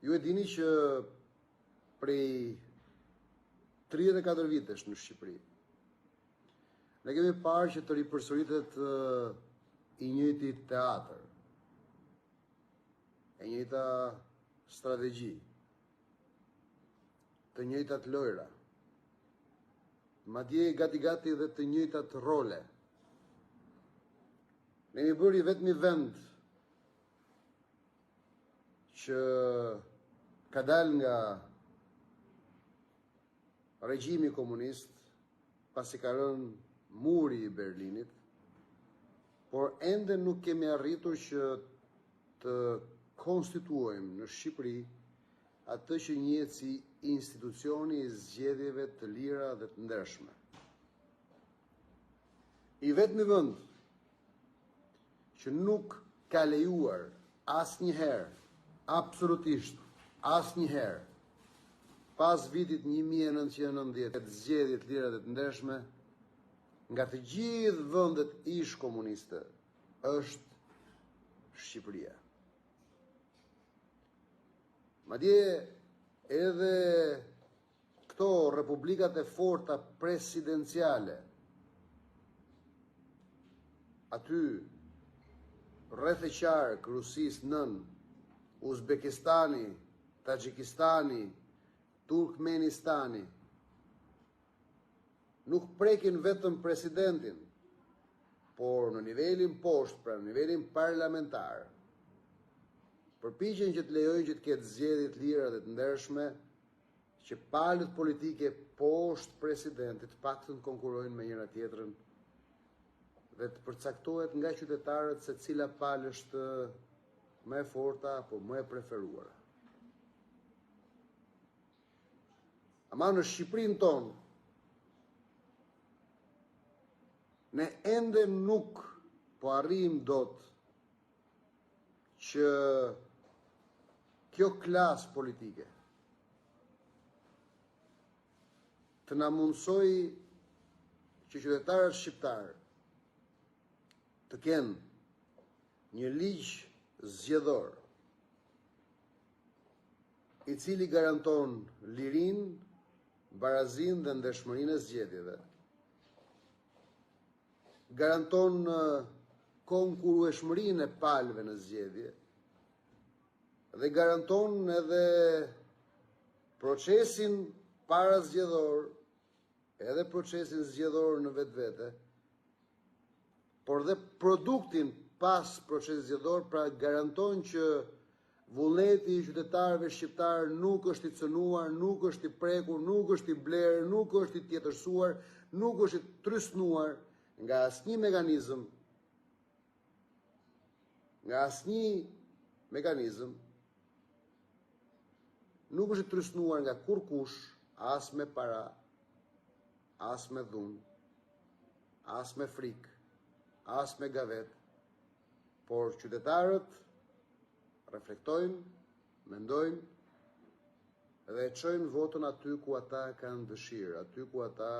Ju e dini që prej 34 vitesh në Shqipëri, ne kemi parë që të ripërsëritet i njëjti teatr, e njëjta strategji, të njëjtat lojra, madje gati dhe të njëjtat role. Ne jemi bëri vetëm një vend që ka dal nga regjimi komunist, pasi ka rënë muri i Berlinit, por ende nuk kemi arritur që të konstituojmë në Shqipëri atë që njihet si institucioni i zgjedhjeve të lira dhe të ndershme. I vetmi vend që nuk ka lejuar asnjëherë, absolutisht asnjëherë, pas vitit 1990 të zgjedhje të lira dhe të ndershme, nga të gjithë vendet ish komuniste, është Shqipëria. Madje edhe këto republikat e forta presidenciale, aty rreth e qark Rusisë nën, Uzbekistani, Taxhikistani, Turkmenistani, nuk prekin vetëm presidentin, por në nivelin poshtë, pra në nivelin parlamentar, përpiqen që të lejojnë që të ketë zgjedhje të lira dhe të ndershme, që palët politike poshtë presidentit paktën konkurrojnë me njëra tjetrën dhe të përcaktohet nga qytetarët se cila palë është më e forta apo më e preferuara. Ama në Shqipërinë tonë, ne ende nuk po arrijmë dot që kjo klasë politike të na mundsoj që qytetarët shqiptarë të kenë një ligj zgjedhor i cili garanton lirinë, barazinë dhe ndershmërinë e zgjedhjeve, garanton konkurrueshmërinë e palëve në zgjedhje dhe garanton edhe procesin parazgjedhor, edhe procesin zgjedhor në vetvete, por dhe produktin pas procesit zgjedhor, pra garanton që vullneti i qytetarëve shqiptar nuk është i cënuar, nuk është i prekur, nuk është i blerë, nuk është i tjetërsuar, nuk është i trysnuar nga asnjë mekanizëm, nuk është i trysnuar nga kurkush, as me para, as me dhunë, as me frikë, as me gavet, por qytetarët reflektojnë, mendojnë dhe e çojnë votën aty ku ata kanë dëshirë, aty ku ata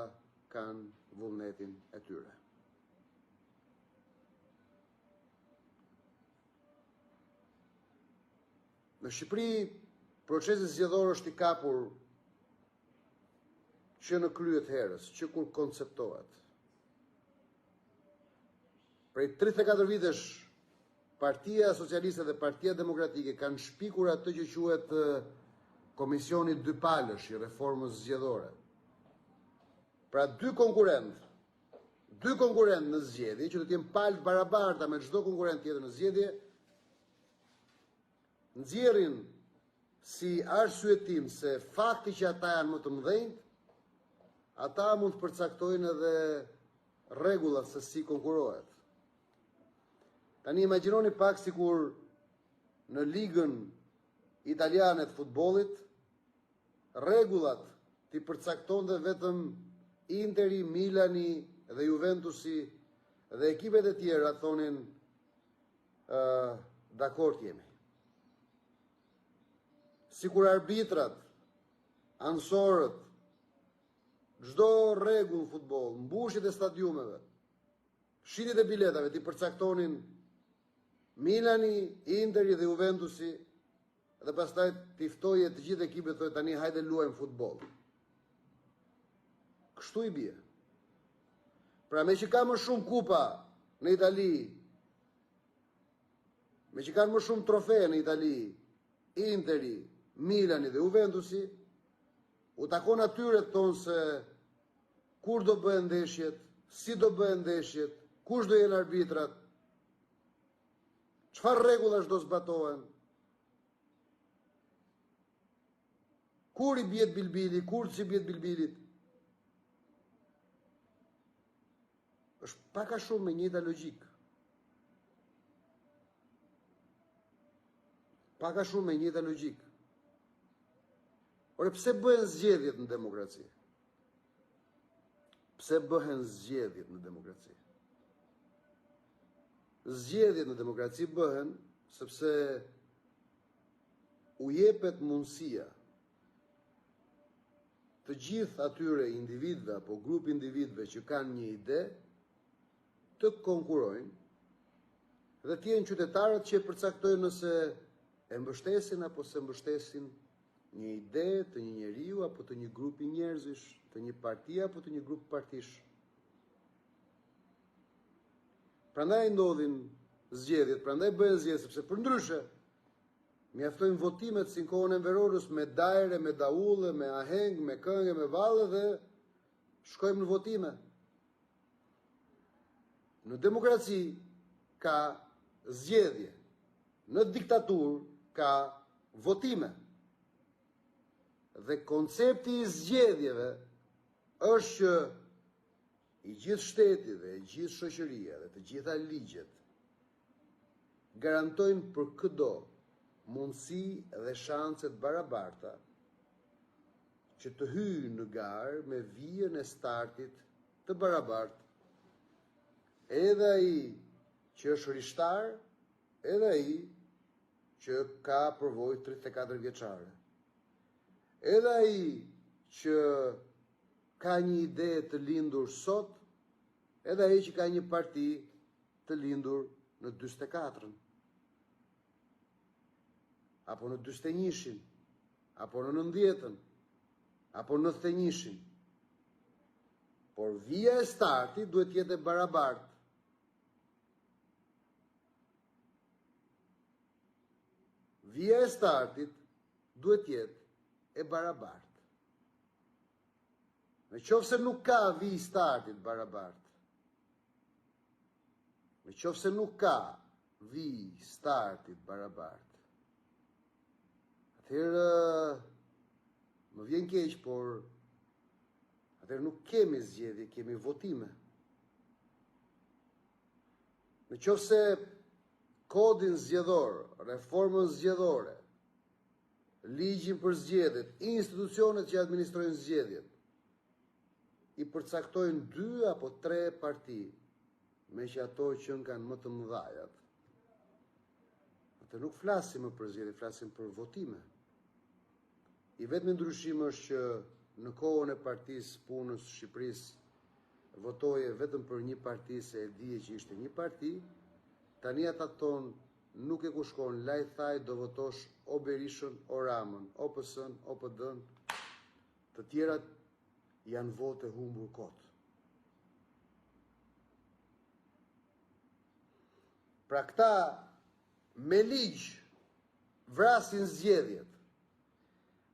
kanë vullnetin e tyre. Në Shqipëri, procesi zgjedhor është i kapur që në krye të herës, që kur konceptohet. Prej 34 vitesh, Partia Socialiste dhe Partia Demokratike kanë shpikur atë që quhet Komisioni dy palësh i reformës zgjedhore. Pra dy konkurrent në zgjedhje, që do të jenë palë barabarta me çdo konkurrent tjetër në zgjedhje, nxjerrin si arsyetim se fakti që ata janë më të mëdhenj, ata mund të përcaktojnë edhe rregullat se si konkurohet. Tani imagjinoni pak sikur në ligën italiane të futbollit, rregullat t'i përcaktonte vetëm Interi, Milani dhe Juventusi dhe ekipet e tjera thonin dakord jemi. Sikur arbitrat, ansorët, çdo rregull në futboll, mbushjet e stadiumeve, shitjet e biletave t'i përcaktonin Milani, Interi dhe Juventusi dhe pastaj t'i ftoje të gjithë ekipet thotë tani hajde luajmë futboll. Kështu i bie. Pra me që ka më shumë kupa në Itali, me që kanë më shumë trofe në Itali, Interi, Milani dhe Juventusi, u takon atyre të thonë se kur do bëhen ndeshjet, si do bëhen ndeshjet, kush do jenë arbitrat, çfarë rregullash do zbatohen, kur i bjet bilbili, kur si bjet bilbilit. Është pak a shumë me njëjta logjik. Pak a shumë me njëjta logjik. Ore, pse bëhen zgjedhjet në demokraci? Pse bëhen zgjedhjet në demokraci? Zgjedhjet në demokraci bëhen sepse u jepet mundësia të gjithë atyre individëve apo grup individëve që kanë një ide të konkurojnë dhe të jenë qytetarët që përcaktojnë nëse e mbështesin apo se mbështesin një ide të një njeriu apo të një grupi njerëzish, të një partie apo të një grup partish. Prandaj ndodhin zgjedhjet, prandaj bëhen zgjedhjet, sepse përndryshe mjaftojnë votimet si në kohën e Enverorës me dajre, me daulle, me aheng, me këngë, me valle dhe shkojmë në votime. Në demokraci ka zgjedhje, në diktaturë ka votime. Dhe koncepti i zgjedhjeve është që i gjithë shteti dhe i gjithë shoqëria dhe të gjitha ligjet garantojnë për çdo mundësi dhe shanset barabarta që të hyjë në garë me vijën e startit të barabartë. Edhe ai që është rishtar, edhe ai që ka përvojë 34 vjeçare. Edhe ai që ka një ide të lindur sot, edhe ai që ka një parti të lindur në 44-ën, apo në 41-shin, apo në 90-ën, apo në 91-shin. Por vija e startit duhet jetë e barabartë. Vija e startit duhet jetë e barabartë. Në qoftë se nuk ka vijë startit barabartë, në qoftë se nuk ka vijë startit barabartë, atëherë më vjen keq, por atëherë nuk kemi zgjedhje, kemi votime. Në qoftë se kodin zgjedhor, reformën zgjedhore, ligjin për zgjedhjet, institucionet që administrojnë zgjedhjet, i përcaktojnë 2 apo 3 parti, me që ato që kanë më të mëdhajat. Atë nuk flasim më për zgjedhje, flasim për votime. I vetmi ndryshim është që në kohën e Partisë Punës së Shqipërisë votoje vetëm për një parti se e dije që ishte një parti. Tani ata thonë nuk e kushkon, laj thaj do votosh o Berishën, o Ramën, o PS-n, o PD-n, të tjerat janë vote humbur kot. Pra këta me ligj vrasin zgjedhjet,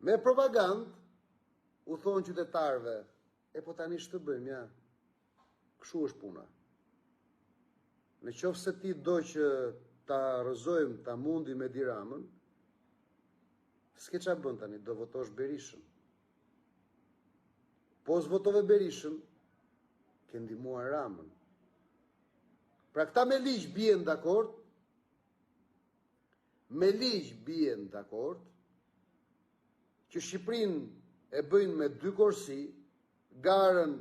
me propagandë u thonë qytetarëve, e po tani ç'të bëjmë ja, kështu është puna. Në qoftë se ti do që ta rrëzojmë, ta mundim me Ramën, s'ke qa bën tani, do votosh Berishën. Po s'votove Berishën, ke ndihmuar Ramën. Pra këta me ligj bien dakord, me ligj bien dakord, që Shqipërinë e bëjnë me 2 korsi, garën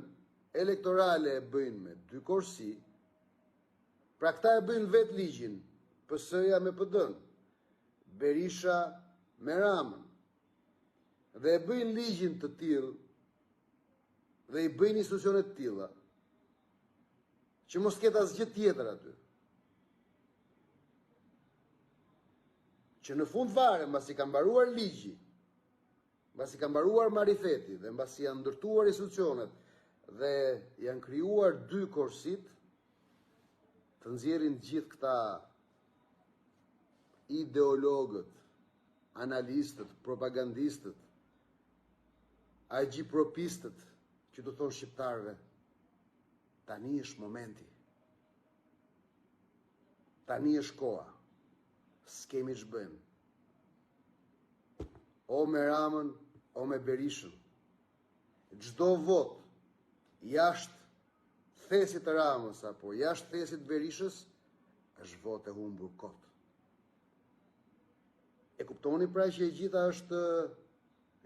elektorale e bëjnë me 2 korsi. Pra këta e bëjnë vetë ligjin, PS-ja me PD-n, Berisha me Ramën, dhe e bëjnë ligjin të tillë, dhe i bëjnë institucionet të tilla, që mos ketë asgjë tjetër aty. që në fund fare, mbasi ka mbaruar ligji, mbasi ka mbaruar marifeti dhe mbasi janë ndërtuar institucionet dhe janë krijuar dy korsit, të nxjerrin gjithë këta ideologët, analistët, propagandistët, agjipropistët, që do thonë shqiptarëve, tani është momenti. Tani është koha. S'kemi ç'bëjmë. O me Ramën, o me Berishën. Çdo vot jashtë thesit të Ramës apo jashtë thesit të Berishës është vot e humbur kot. E kuptoni pra që e gjitha është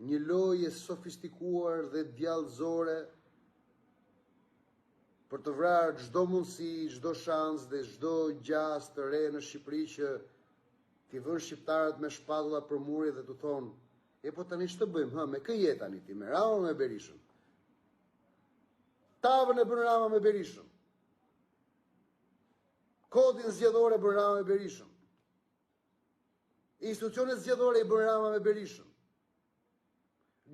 një lojë sofistikuar dhe djallëzore për të vrarë çdo mundësi, çdo shans dhe çdo gjas të re në Shqipëri që t'i vënë shqiptarët me shpatulla për muri dhe të thonë, e po tani ç'të bëjmë, me kë je tani ti, me Ramën me Berishën? Tavën e bën Rama me Berishën. Kodin zgjedhore bën Rama me Berishën. Institucionet zgjedhore i bën Rama me Berishën.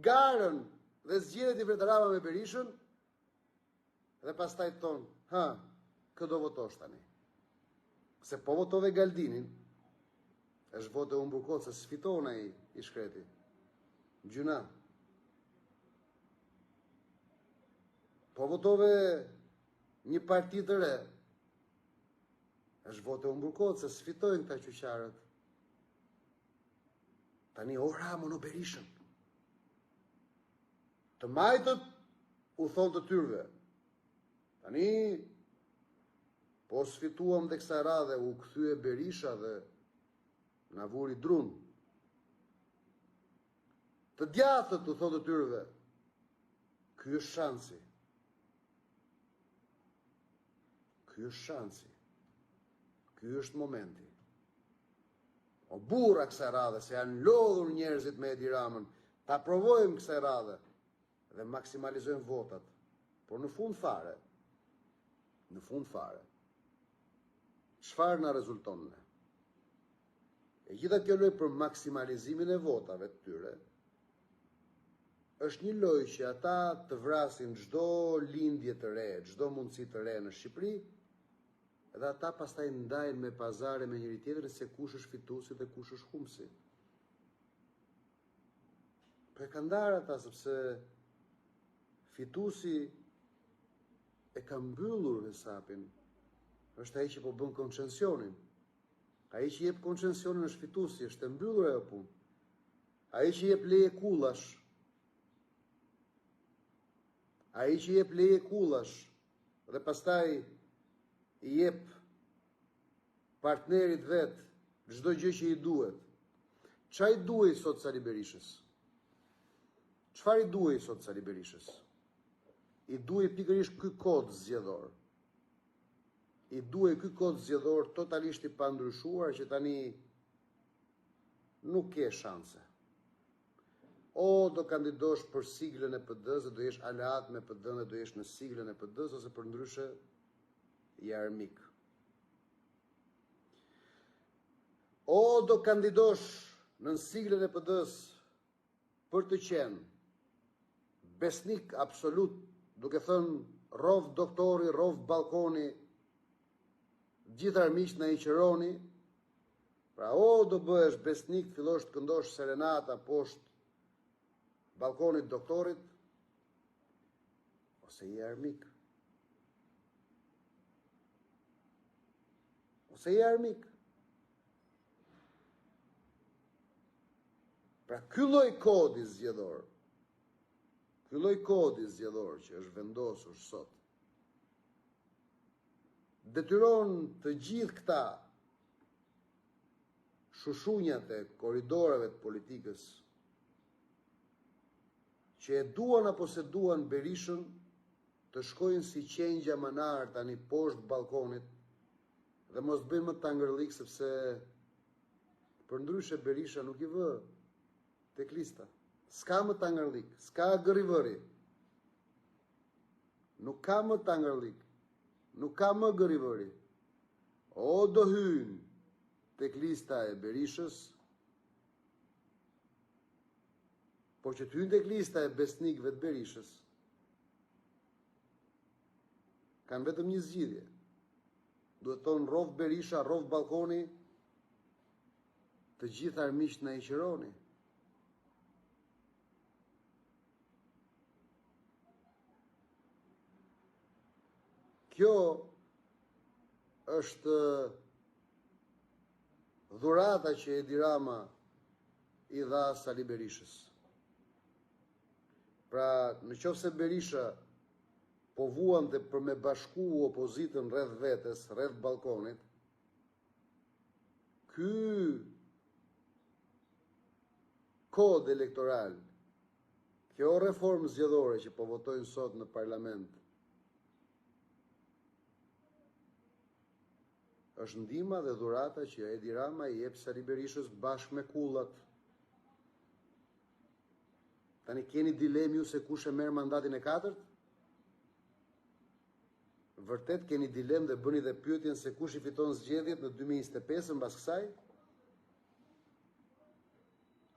Garën dhe zgjedhjet i vetë Rama me Berishën dhe pastaj thonë, kë do votosh tani? Se po votove Galdinin, është votë e humbur kot, se sfiton ai i shkreti. Gjuna. Po votove një parti të re, është votë e humbur kot, se sfitojnë këta qyqarët. Tani o Ramën o Berishën. Të majtët u thonë të tyrve. Tani, po sfituam dhe kësa radhe, u kthye Berisha dhe na vuri drun. Të djathët u thonë të tyrve. Ky është shansi. Ky është shansi. Ky është momenti. O burra kësaj radhe, se janë lodhur njerëzit me Edi Ramën, ta provojmë kësaj radhe dhe maksimalizojmë votat. Por në fund fare, çfarë na rezulton ne? E gjitha kjo lojë për maksimalizimin e votave të tyre, është një lojë që ata të vrasin çdo lindje të re, çdo mundësi të re në Shqipëri, edhe ata pastaj ndajnë me pazare me njëri tjetrin se kush është fituesi dhe kush është humbësi. Po e kanë ndarë ata sepse fituesi e ka mbyllur hesapin. Është ai që po bën koncesionin. Ai që jep koncesionin është fituesi, është e mbyllur ajo punë. Ai që jep leje kullash. Ai që jep leje kullash dhe pastaj i jep partnerit vet çdo gjë që i duhet. Çfarë i duhej sot Sali Berishës? Çfarë i duhej sot Sali Berishës? I duhej pikërisht ky kod zgjedhor. I duhej ky kod zgjedhor totalisht i pandryshuar që tani nuk ke shanse. O do kandidosh për siglën e PD-s dhe do jesh aleat me PD-n dhe do jesh në siglën e PD-s, ose për ndryshe je armik. O do kandidosh në siglën e PD-s për të qenë besnik absolut, duke thënë rov doktori, rov balkoni, gjithë armiqt na i qëroni, pra o do bëhesh besnik, fillosh të këndosh serenata poshtë balkonit doktorit, ose je armik. Ose je armik. Pra ky lloj kodi zgjedhor, që është vendosur sot, detyron të gjithë këta shushunjat e koridoreve të politikës që e duan apo se duan Berishën të shkojnë si qengja manar tani poshtë balkonit dhe mos bëjnë më tangërlik, sepse për ndryshe Berisha nuk i vë tek lista. S'ka më tangërlik, s'ka gërivëri. Nuk ka më tangërlik, nuk ka më gërivëri. O do hynë tek lista e Berishës, por që të hynë tek lista e besnikëve të Berishës, kanë vetëm një zgjidhje. Duhet thonë rrov Berisha, rrov balkoni, të gjithë armiqt na i qironi. Kjo është dhurata që Edi Rama i dha Sali Berishës. Pra, në qoftë se Berisha po vuante për me bashku opozitën rreth vetes, rreth balkonit, ky kod elektoral, kjo reformë zgjedhore që po votojnë sot në parlament, është ndihma dhe dhurata që Edi Rama i jep Sali Berishës bashkë me kullat. Tani keni dilemë ju se kush e merr mandatin e 4? Vërtet keni dilemë dhe bëni dhe pyetjen se kush i fiton zgjedhjet në 2025 mbas kësaj?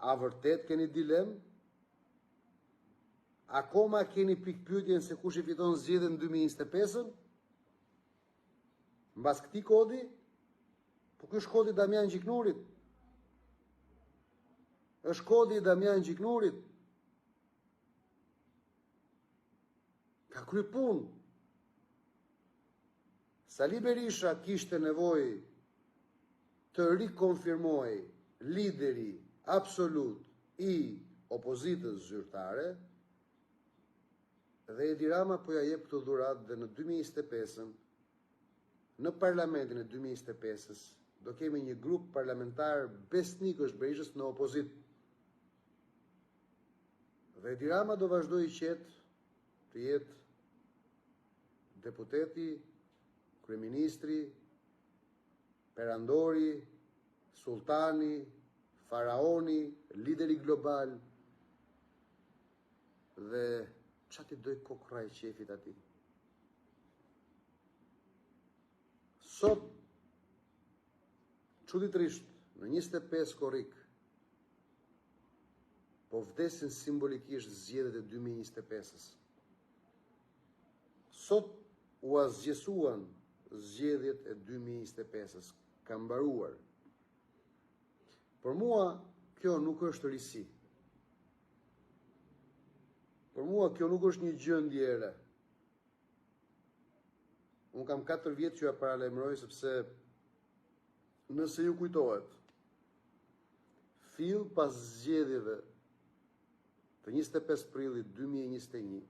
A vërtet keni dilemë? Akoma keni pikpyetjen se kush i fiton zgjedhjet në 2025? Mbas këtij kodi? Po ky është kodi i Damian Gjiknurit. Është kodi i Damian Gjiknurit. Ka kry punë. Sali Berisha kishte nevojë të rikonfirmoj lideri absolut i opozitës zyrtare, dhe Edi Rama po ja jep këtë dhuratë dhe në 2025-ën, në parlamentin e 2025-ës, do kemi një grup parlamentar besnikësh Berishës në opozit. Dhe Edi Rama do vazhdojë qetë të jetë deputeti, kryeministri, perandori, sultani, faraoni, lideri global, dhe qa ti doj kokra i qefit ati. Sot, çuditërisht, në 25 korrik, po vdesin simbolikisht zgjedhjet e 2025-ës. Sot u azgjesuan zgjedhjet e 2025-ës, ka mbaruar. Për mua, kjo nuk është risi. Për mua, kjo nuk është një gjendje e re. Unë kam 4 vjetë që ja paralajmëroj, sepse nëse ju kujtohet, fill pas zgjedhjeve të 25 prillit 2021,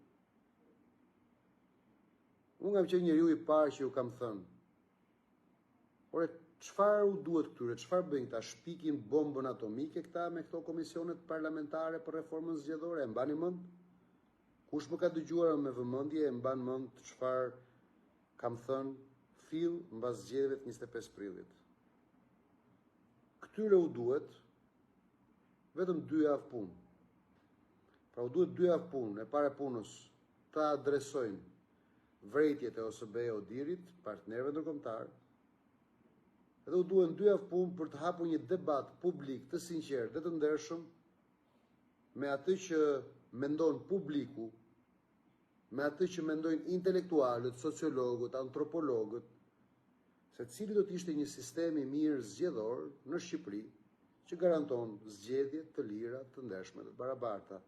unë kam qenë njeriu i parë që ju kam thënë, ore, çfarë u duhet këtyre, çfarë bëjnë këta, shpikin bombën atomike këta me këto komisionet parlamentare për reformën zgjedhore, e mbani mend? Kush më ka dëgjuar me vëmendje e mban mend çfarë kam thënë fill mbas zgjedhjeve të 25 prillit. Këtyre u duhet vetëm 2 javë punë. Pra u duhet 2 javë punë, e para punës ta adresojnë vrejtjet e OSBE Odirit, partnerëve ndërkombëtar, edhe u duhen 2 javë punë për të hapur një debat publik të sinqert dhe të ndershëm me atë që mendon publiku, me atë që mendojnë intelektualët, sociologët, antropologët, se cili do të ishte një sistem i mirë zgjedhor në Shqipëri që garanton zgjedhje të lira, të ndershme dhe të barabarta.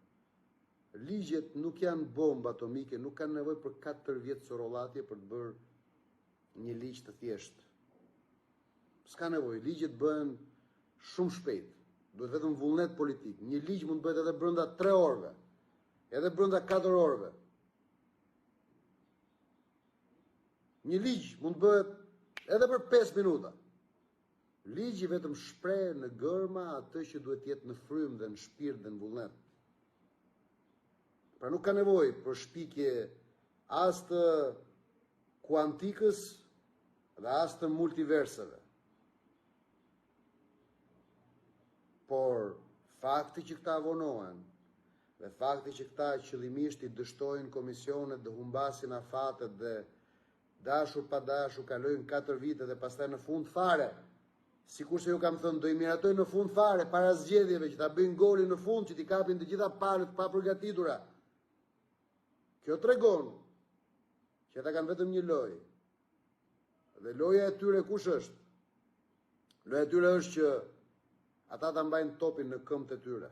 Ligjet nuk janë bombë atomike, nuk kanë nevojë për 4 vjet sorollatje për të bërë një ligj të thjeshtë. S'ka nevojë, ligjet bëhen shumë shpejt. Duhet vetëm vullnet politik. Një ligj mund të bëhet edhe brenda 3 orëve, edhe brenda 4 orëve. Një ligj mund të bëhet edhe për 5 minuta. Ligji vetëm shpreh në gërma atë që duhet jetë në frymë dhe në shpirt dhe në vullnet. Pra nuk ka nevojë për shpikje as të kuantikës dhe as të multiverseve. Por fakti që këta vonohen dhe fakti që këta qëllimisht i dështojnë komisionet dhe humbasin afatet dhe dashur pa dashur kalojnë 4 vite dhe pastaj në fund fare Sikur se ju kam thënë, do i miratoj në fund fare, para zgjedhjeve, që ta bëjnë golin në fund, që t'i kapin të gjitha palët pa përgatitura. Kjo tregon që ata kanë vetëm një lojë. Dhe loja e tyre kush është? Loja e tyre është që ata ta mbajnë topin në këmbët e tyre.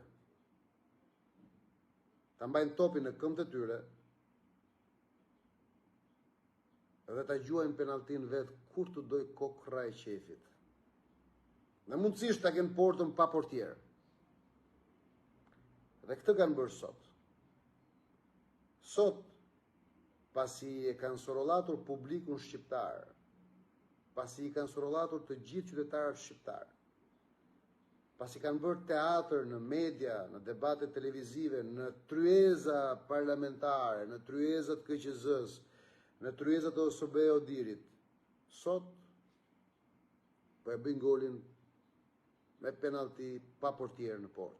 Ta mbajnë topin në këmbët e tyre dhe ta gjuajnë penaltin vetë kur të doj kokra e qefit. Në mundësisht ta kenë portën pa portierë. Dhe këtë kanë bërë sot. Sot, pasi e kanë sorollatur publikun shqiptar, pasi i kanë sorollatur të gjithë qytetarët shqiptar, pasi kanë bërë teatr në media, në debate televizive, në tryeza parlamentare, në tryezat KQZ-s, në tryezat e OSB Odirit, sot po e bëjnë golin me penalti pa portierë në port.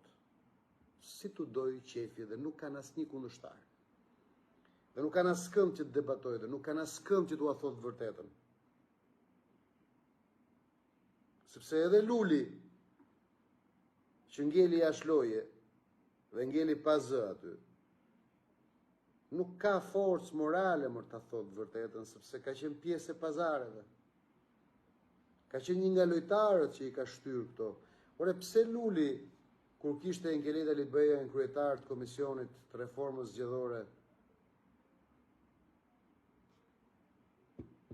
Si të dojë qefi dhe nuk kanë asnjë kundërshtar. Dhe nuk kanë askënd që të debatoj, dhe nuk kanë askënd që t'ua thotë vërtetën. Sepse edhe Luli, që ngeli jashtë loje dhe ngeli pa zë aty, nuk ka forcë morale më ta thotë vërtetën, sepse ka qenë pjesë e pazareve. Ka qenë një nga lojtarët që i ka shtyrë këto. Ore, pse Luli, kur kishte Engeleta Libeja në kryetar të Komisionit të Reformës Zgjedhore,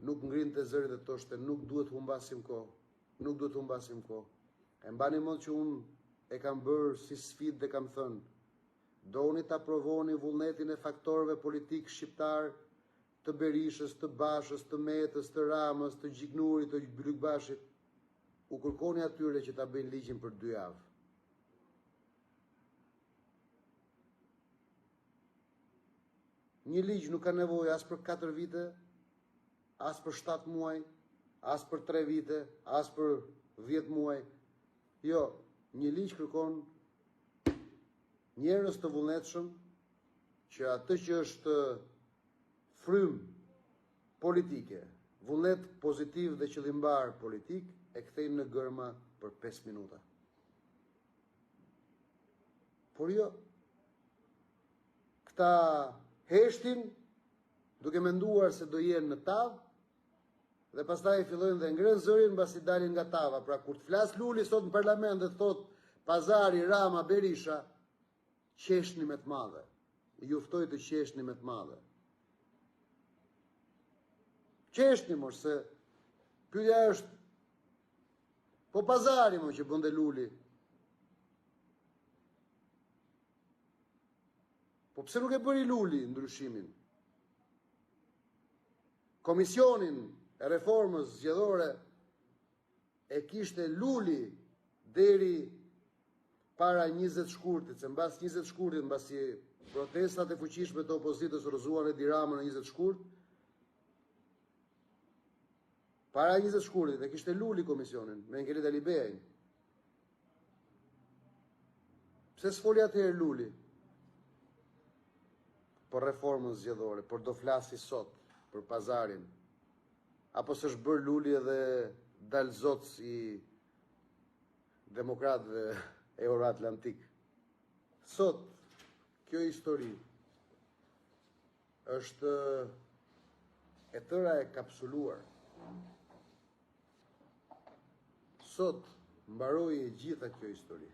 nuk ngrinte zërin dhe thoshte nuk duhet humbasim kohë, nuk duhet humbasim kohë. E mbani mend që unë e kam bërë si sfidë dhe kam thënë, doni ta provoni vullnetin e faktorëve politik shqiptar, të Berishës, të Bashës, të Metës, të Ramës, të Gjignurit, të Bylykbashit, u kërkoni atyre që ta bëjnë ligjin për 2 javë. Një ligj nuk ka nevojë as për 4 vite, as për 7 muaj, as për 3 vite, as për 10 muaj. Jo, një ligj kërkon njerëz të vullnetshëm që atë që është frym politike, vullnet pozitiv dhe qëllimbar politik, e kthejnë në gërma për 5 minuta. Por jo, këta heshtin duke menduar se do jenë në tavë, dhe pastaj fillojnë dhe ngrenë zërin mbasi dalin nga tava. Pra kur të flas Luli sot në parlament dhe thot Pazari, Rama, Berisha, qeshni me të madhe. Ju ftoj të qeshni me të madhe. Qeshni mos se pyetja është po Pazari më që bënde Luli. Po pse nuk e bëri Luli ndryshimin? Komisionin e reformës zgjedhore e kishte Luli deri para 20 shkurtit, se mbas 20 shkurtit, mbasi protestat e fuqishme të opozitës rrëzuan Edi Ramën në 20 shkurt, para 20 shkurtit e kishte Luli komisionin me Engeleta Libejën. Pse s'foli atëherë Luli për reformën zgjedhore, për do flasi sot për Pazarin? Apo s'është bërë Luli edhe dalzoc i demokratëve Euroatlantik? Sot, kjo histori është e tëra e kapsuluar. Sot, mbaroi e gjitha kjo histori.